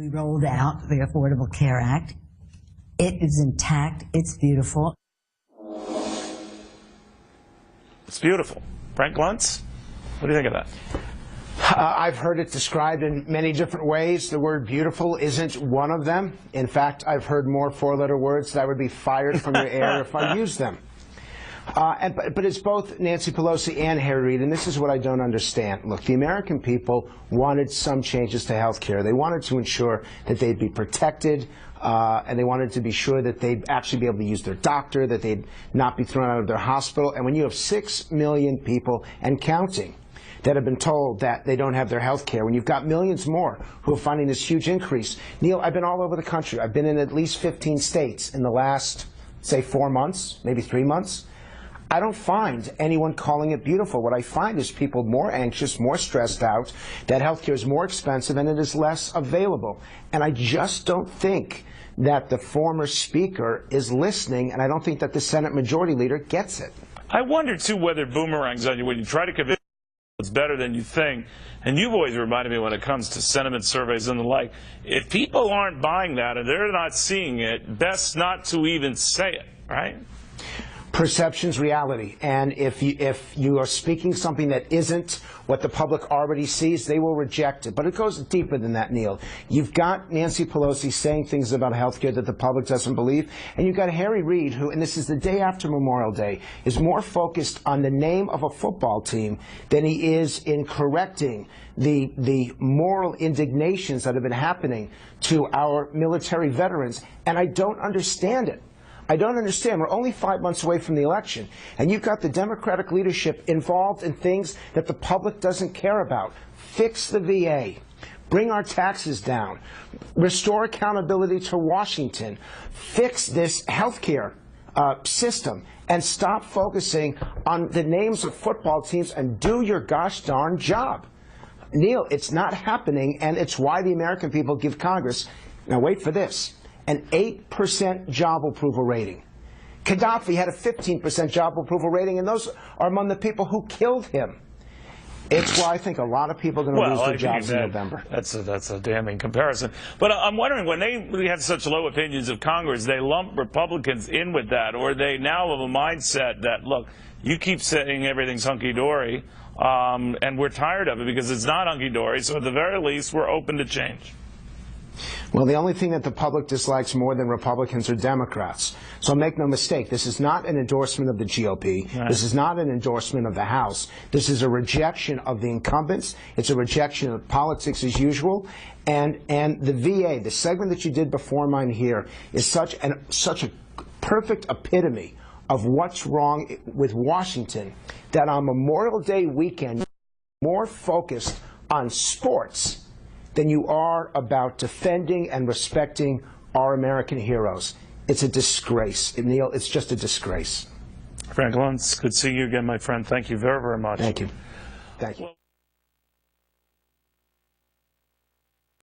We rolled out the Affordable Care Act. It is intact. It's beautiful. It's beautiful. Frank Luntz, what do you think of that? I've heard it described in many different ways. The word beautiful isn't one of them. In fact, I've heard more four-letter words that would be fired from your air if I used them. But it's both Nancy Pelosi and Harry Reid, and this is what I don't understand. Look, the American people wanted some changes to health care. They wanted to ensure that they'd be protected, and they wanted to be sure that they'd actually be able to use their doctor, that they'd not be thrown out of their hospital. And when you have 6 million people and counting that have been told that they don't have their health care, when you've got millions more who are finding this huge increase. Neil, I've been all over the country. I've been in at least 15 states in the last, say, 4 months, maybe 3 months. I don't find anyone calling it beautiful. What I find is people more anxious, more stressed out, that healthcare is more expensive and it is less available. And I just don't think that the former speaker is listening, and I don't think that the Senate Majority Leader gets it. I wonder, too, whether it boomerangs on you when you try to convince it's better than you think. And you've always reminded me when it comes to sentiment surveys and the like, if people aren't buying that and they're not seeing it, best not to even say it, right? Perception's reality, and if you are speaking something that isn't what the public already sees, they will reject it. But it goes deeper than that, Neil. You've got Nancy Pelosi saying things about health care that the public doesn't believe, and you've got Harry Reid, who, and this is the day after Memorial Day, is more focused on the name of a football team than he is in correcting the moral indignations that have been happening to our military veterans, and I don't understand it. I don't understand. We're only 5 months away from the election, and you've got the Democratic leadership involved in things that the public doesn't care about. Fix the VA. Bring our taxes down. Restore accountability to Washington. Fix this health care system, and stop focusing on the names of football teams and do your gosh darn job. Neil, it's not happening, and it's why the American people give Congress, now wait for this, an 8% job approval rating. Gaddafi had a 15% job approval rating, and those are among the people who killed him. It's why I think a lot of people are going to lose their jobs in November. That's a damning comparison. But I'm wondering, when they have such low opinions of Congress, they lump Republicans in with that, or they now have a mindset that, look, you keep saying everything's hunky-dory, and we're tired of it because it's not hunky-dory, so at the very least, we're open to change. Well, the only thing that the public dislikes more than Republicans are Democrats. So make no mistake, this is not an endorsement of the GOP. Right. This is not an endorsement of the House. This is a rejection of the incumbents. It's a rejection of politics as usual. And the VA, the segment that you did before mine here, is such a perfect epitome of what's wrong with Washington, that on Memorial Day weekend, you're more focused on sports than you are about defending and respecting our American heroes. It's a disgrace. Neil, it's just a disgrace. Frank Luntz, good seeing you again, my friend. Thank you very, very much. Thank you. Thank you.